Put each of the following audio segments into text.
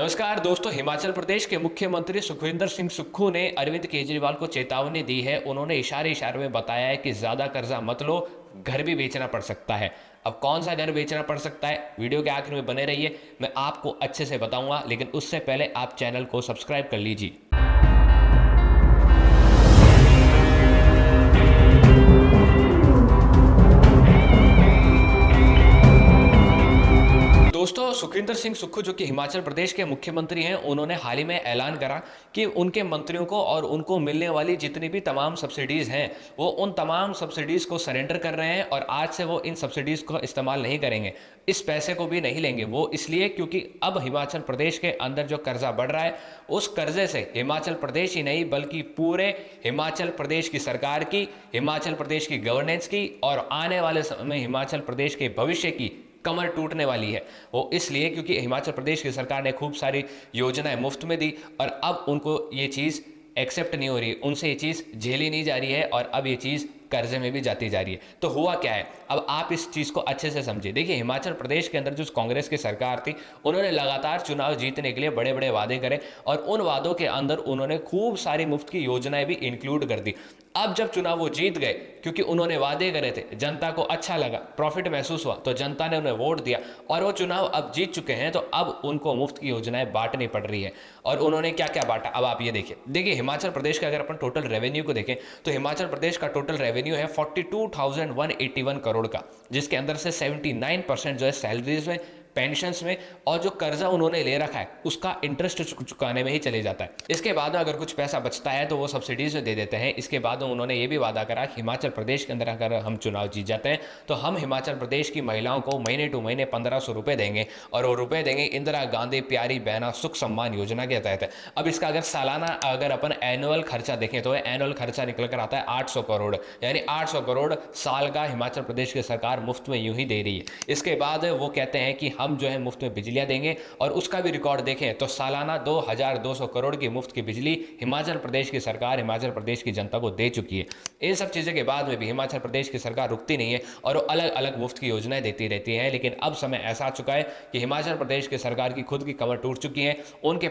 नमस्कार दोस्तों। हिमाचल प्रदेश के मुख्यमंत्री सुखविंदर सिंह सुक्खू ने अरविंद केजरीवाल को चेतावनी दी है। उन्होंने इशारे इशारे में बताया है कि ज्यादा कर्जा मत लो, घर भी बेचना पड़ सकता है। अब कौन सा घर बेचना पड़ सकता है, वीडियो के आखिर में बने रहिए, मैं आपको अच्छे से बताऊंगा। लेकिन उससे पहले आप चैनल को सब्सक्राइब कर लीजिए। दोस्तों, सुखविंदर सिंह सुक्खू जो कि हिमाचल प्रदेश के मुख्यमंत्री हैं, उन्होंने हाल ही में ऐलान करा कि उनके मंत्रियों को और उनको मिलने वाली जितनी भी तमाम सब्सिडीज हैं, वो उन तमाम सब्सिडीज को सरेंडर कर रहे हैं और आज से वो इन सब्सिडीज को इस्तेमाल नहीं करेंगे, इस पैसे को भी नहीं लेंगे। वो इसलिए क्योंकि अब हिमाचल प्रदेश के अंदर जो कर्जा बढ़ रहा है, उस कर्जे से हिमाचल प्रदेश ही नहीं बल्कि पूरे हिमाचल प्रदेश की सरकार की, हिमाचल प्रदेश की गवर्नेंस की और आने वाले समय में हिमाचल प्रदेश के भविष्य की कमर टूटने वाली है। वो इसलिए क्योंकि हिमाचल प्रदेश की सरकार ने खूब सारी योजनाएं मुफ्त में दी और अब उनको ये चीज़ एक्सेप्ट नहीं हो रही है, उनसे ये चीज़ झेली नहीं जा रही है और अब ये चीज़ कर्जे में भी जाती जा रही है। तो हुआ क्या है, अब आप इस चीज़ को अच्छे से समझिए। देखिए, हिमाचल प्रदेश के अंदर जो कांग्रेस की सरकार थी, उन्होंने लगातार चुनाव जीतने के लिए बड़े बड़े वादे करे और उन वादों के अंदर उन्होंने खूब सारी मुफ्त की योजनाएं भी इंक्लूड कर दी। अब जब चुनाव वो जीत गए, क्योंकि उन्होंने वादे करे थे, जनता को अच्छा लगा, प्रॉफिट महसूस हुआ, तो जनता ने उन्हें वोट दिया और वो चुनाव अब जीत चुके हैं, तो अब उनको मुफ्त की योजनाएं बांटनी पड़ रही है। और उन्होंने क्या क्या बांटा, अब आप ये देखिए हिमाचल प्रदेश का अगर अपन टोटल रेवेन्यू को देखें तो हिमाचल प्रदेश का टोटल रेवेन्यू है 42,181 करोड़ का, जिसके अंदर से 79% जो है सैलरीज में, पेंशन्स में और जो कर्जा उन्होंने ले रखा है उसका इंटरेस्ट चुकाने में ही चले जाता है। इसके बाद अगर कुछ पैसा बचता है तो वो सब्सिडीज में दे देते हैं। इसके बाद उन्होंने ये भी वादा करा कि हिमाचल प्रदेश के अंदर अगर हम चुनाव जीत जाते हैं तो हम हिमाचल प्रदेश की महिलाओं को महीने टू महीने 1500 रुपये देंगे और वो रुपये देंगे इंदिरा गांधी प्यारी बहना सुख सम्मान योजना के तहत। अब इसका अगर सालाना अगर अपन एनुअल खर्चा देखें तो एनुअल खर्चा निकल कर आता है 800 करोड़, यानी 800 करोड़ साल का हिमाचल प्रदेश की सरकार मुफ्त में यूं ही दे रही है। इसके बाद वो कहते हैं कि हम जो है मुफ्त में बिजलियां देंगे और उसका भी रिकॉर्ड देखें तो सालाना 2200 करोड़ की मुफ्त की बिजली हिमाचल प्रदेश की सरकार हिमाचल प्रदेश की जनता को दे चुकी है। इन सब चीज़ों के बाद में भी हिमाचल प्रदेश की सरकार रुकती नहीं है और वो अलग अलग मुफ्त की योजनाएं देती रहती है। लेकिन अब समय ऐसा आ चुका है कि हिमाचल प्रदेश की सरकार की खुद की कमर टूट चुकी है, उनके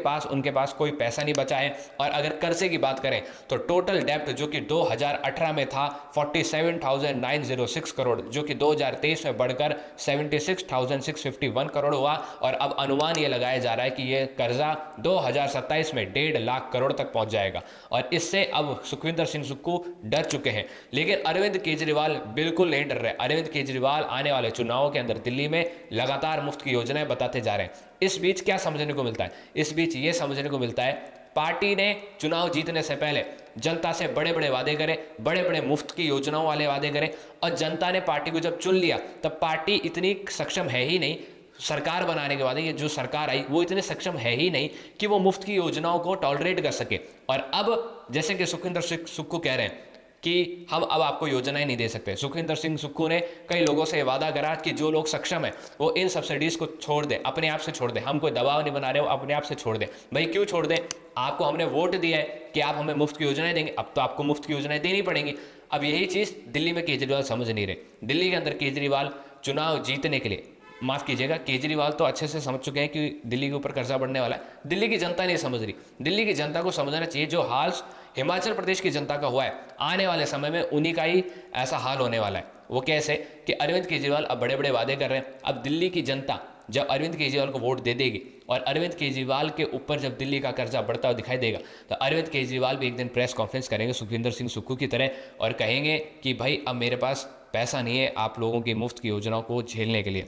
पास कोई पैसा नहीं बचा है। और अगर कर्जे की बात करें तो टोटल डेप्ट जो कि 2018 में था 47,906 करोड़, जो कि 2023 में बढ़कर 76,651 करोड़ हुआ और अब अनुमान ये लगाया जा रहा है कि ये कर्जा 2027 में 1.5 लाख करोड़ तक पहुंच जाएगा। और इससे अब सुखविंदर सिंह सुक्खू डर चुके हैं। लेकिन अरविंद केजरीवाल बिल्कुल नहीं डर रहे। अरविंद केजरीवाल आने वाले चुनावों के अंदर दिल्ली में लगातार मुफ्त की योजनाएं बताते जा रहे हैं। इस बीच क्या समझने को मिलता है, इस बीच ये समझने को मिलता है पार्टी ने चुनाव जीतने से पहले जनता से बड़े बड़े वादे करे, बड़े बड़े मुफ्त की योजनाओं वाले वादे करे और जनता ने पार्टी को जब चुन लिया तब पार्टी इतनी सक्षम है ही नहीं, सरकार बनाने के बाद ये जो सरकार आई वो इतने सक्षम है ही नहीं कि वो मुफ्त की योजनाओं को टॉलरेट कर सके। और अब जैसे कि सुखविंदर सिंह सुक्खू कह रहे हैं कि हम अब आपको योजनाएं नहीं दे सकते। सुखविंदर सिंह सुक्खू ने कई लोगों से वादा करा कि जो लोग सक्षम है वो इन सब्सिडीज को छोड़ दे, अपने आप से छोड़ दे, हम कोई दबाव नहीं बना रहे हो, अपने आप से छोड़ दे। भाई क्यों छोड़ दे, आपको हमने वोट दिया है कि आप हमें मुफ्त की योजनाएं देंगे, अब तो आपको मुफ्त की योजनाएं देनी पड़ेंगी। अब यही चीज़ दिल्ली में केजरीवाल समझ नहीं रहे। दिल्ली के अंदर केजरीवाल चुनाव जीतने के लिए, माफ़ कीजिएगा, केजरीवाल तो अच्छे से समझ चुके हैं कि दिल्ली के ऊपर कर्जा बढ़ने वाला है। दिल्ली की जनता नहीं समझ रही। दिल्ली की जनता को समझना चाहिए जो हाल हिमाचल प्रदेश की जनता का हुआ है, आने वाले समय में उन्हीं का ही ऐसा हाल होने वाला है। वो कैसे कि अरविंद केजरीवाल अब बड़े बड़े वादे कर रहे हैं। अब दिल्ली की जनता जब अरविंद केजरीवाल को वोट दे देगी और अरविंद केजरीवाल के ऊपर जब दिल्ली का कर्जा बढ़ता हुआ दिखाई देगा तो अरविंद केजरीवाल भी एक दिन प्रेस कॉन्फ्रेंस करेंगे सुखविंदर सिंह सुक्खू की तरह और कहेंगे कि भाई अब मेरे पास पैसा नहीं है आप लोगों की मुफ्त की योजनाओं को झेलने के लिए।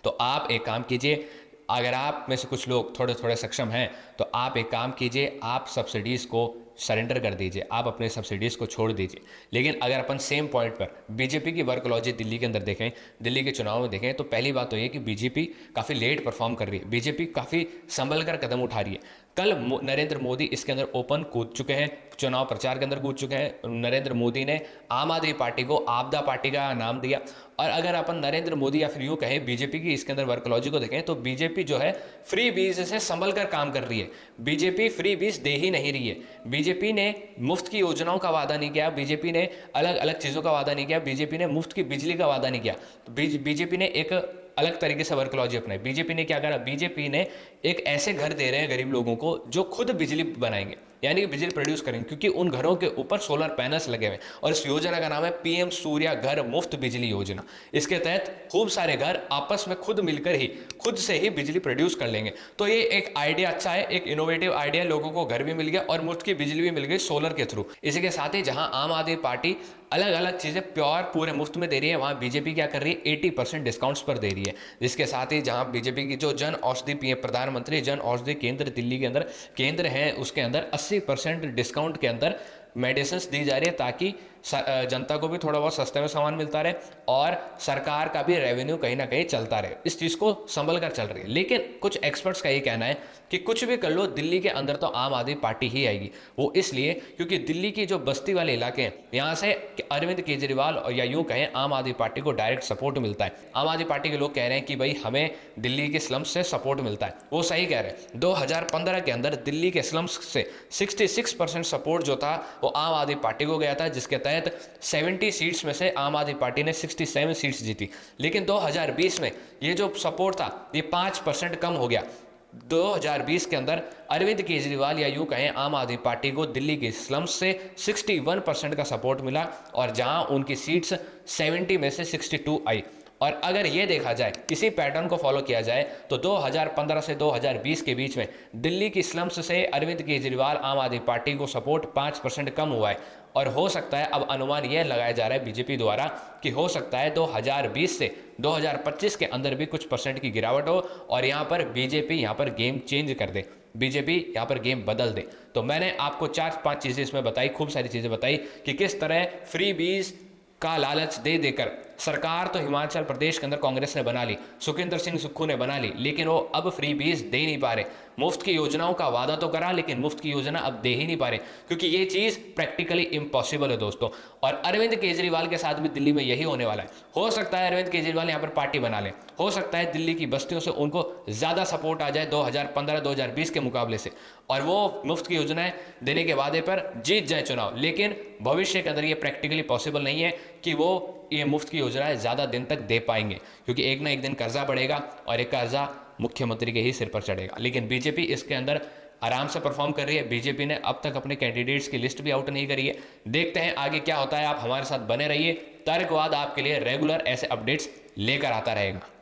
तो आप एक काम कीजिए, अगर आप में से कुछ लोग थोड़े थोड़े सक्षम हैं तो आप एक काम कीजिए, आप सब्सिडीज़ को सरेंडर कर दीजिए, आप अपने सब्सिडीज़ को छोड़ दीजिए। लेकिन अगर अपन सेम पॉइंट पर बीजेपी की वर्कलॉजी दिल्ली के अंदर देखें, दिल्ली के चुनाव में देखें, तो पहली बात तो ये कि बीजेपी काफ़ी लेट परफॉर्म कर रही है, बीजेपी काफ़ी संभल कर कदम उठा रही है। कल नरेंद्र मोदी इसके अंदर ओपन कूद चुके हैं, चुनाव प्रचार के अंदर कूद चुके हैं। नरेंद्र मोदी ने आम आदमी पार्टी को आपदा पार्टी का नाम दिया। और अगर अपन नरेंद्र मोदी या फिर यूँ कहें बीजेपी की इसके अंदर वर्कलॉजी को देखें तो बीजेपी जो है फ्री बीज से संभल कर काम कर रही है। बीजेपी फ्री बीज दे ही नहीं रही है। बीजेपी ने मुफ्त की योजनाओं का वादा नहीं किया, बीजेपी ने अलग अलग चीज़ों का वादा नहीं किया, बीजेपी ने मुफ्त की बिजली का वादा नहीं किया। बीजेपी ने एक अलग तरीके से वर्कलॉजी अपनाई। बीजेपी ने क्या करा, बीजेपी ने एक ऐसे घर दे रहे हैं गरीब लोगों को जो खुद बिजली बनाएंगे, यानी कि बिजली प्रोड्यूस करेंगे, क्योंकि उन घरों के ऊपर सोलर पैनल्स लगे हुए हैं। और इस योजना का नाम है पीएम सूर्या घर मुफ्त बिजली योजना। इसके तहत खूब सारे घर आपस में खुद मिलकर ही खुद से ही बिजली प्रोड्यूस कर लेंगे। तो ये एक आइडिया अच्छा है, एक इनोवेटिव आइडिया, लोगों को घर भी मिल गया और मुफ्त की बिजली भी मिल गई सोलर के थ्रू। इसी के साथ ही जहां आम आदमी पार्टी अलग अलग चीजें प्योर पूरे मुफ्त में दे रही है, वहां बीजेपी क्या कर रही है, 80% डिस्काउंट्स पर दे रही है। जिसके साथ ही जहां बीजेपी की जो जन औषधि पीएम प्रधानमंत्री जन औषधि केंद्र दिल्ली के अंदर केंद्र है, उसके अंदर 80% डिस्काउंट के अंदर मेडिसिन दी जा रही है, ताकि जनता को भी थोड़ा बहुत सस्ते में सामान मिलता रहे और सरकार का भी रेवेन्यू कहीं ना कहीं चलता रहे। इस चीज़ को संभल कर चल रही है। लेकिन कुछ एक्सपर्ट्स का ये कहना है कि कुछ भी कर लो, दिल्ली के अंदर तो आम आदमी पार्टी ही आएगी। वो इसलिए क्योंकि दिल्ली की जो बस्ती वाले इलाके हैं, यहाँ से अरविंद केजरीवाल या यूं कहें आम आदमी पार्टी को डायरेक्ट सपोर्ट मिलता है। आम आदमी पार्टी के लोग कह रहे हैं कि भाई हमें दिल्ली के स्लम्स से सपोर्ट मिलता है। वो सही कह रहे हैं। 2015 के अंदर दिल्ली के स्लम्स से 66% सपोर्ट जो था वो आम आदमी पार्टी को गया था, जिसके तहत 70 सीट्स में से आम आदमी पार्टी ने 67 सीट्स जीती। लेकिन 2020 में ये जो सपोर्ट था ये 5% कम हो गया। 2020 के अंदर अरविंद केजरीवाल या यूं कहें आम आदमी पार्टी को दिल्ली के स्लम्स से 61% का सपोर्ट मिला, और जहां उनकी सीट्स 70 में से 62 आई। और अगर ये देखा जाए, इसी पैटर्न को फॉलो किया जाए, तो 2015 से 2020 के बीच में दिल्ली की स्लम्स से अरविंद केजरीवाल आम आदमी पार्टी को सपोर्ट 5% कम हुआ है। और हो सकता है, अब अनुमान यह लगाया जा रहा है बीजेपी द्वारा कि हो सकता है 2020 से 2025 के अंदर भी कुछ परसेंट की गिरावट हो और यहाँ पर बीजेपी यहाँ पर गेम चेंज कर दे, बीजेपी यहाँ पर गेम बदल दे। तो मैंने आपको 4-5 चीज़ें इसमें बताई, खूब सारी चीज़ें बताई कि किस तरह फ्री बीज का लालच दे देकर सरकार तो हिमाचल प्रदेश के अंदर कांग्रेस ने बना ली, सुखविंदर सिंह सुक्खू ने बना ली, लेकिन वो अब फ्री बीज दे नहीं पा रहे। मुफ्त की योजनाओं का वादा तो करा, लेकिन मुफ्त की योजना अब दे ही नहीं पा रहे, क्योंकि ये चीज़ प्रैक्टिकली इम्पॉसिबल है दोस्तों। और अरविंद केजरीवाल के साथ भी दिल्ली में यही होने वाला है। हो सकता है अरविंद केजरीवाल यहाँ पर पार्टी बना ले, हो सकता है दिल्ली की बस्तियों से उनको ज़्यादा सपोर्ट आ जाए 2015-2020 के मुकाबले से, और वो मुफ्त की योजनाएं देने के वादे पर जीत जाए चुनाव। लेकिन भविष्य के अंदर ये प्रैक्टिकली पॉसिबल नहीं है कि वो ये मुफ्त की योजनाएं ज़्यादा दिन तक दे पाएंगे, क्योंकि एक ना एक दिन कर्जा बढ़ेगा और एक कर्जा मुख्यमंत्री के ही सिर पर चढ़ेगा। लेकिन बीजेपी इसके अंदर आराम से परफॉर्म कर रही है। बीजेपी ने अब तक अपने कैंडिडेट्स की लिस्ट भी आउट नहीं करी है। देखते हैं आगे क्या होता है। आप हमारे साथ बने रहिए, तर्कवाद आपके लिए रेगुलर ऐसे अपडेट्स लेकर आता रहेगा।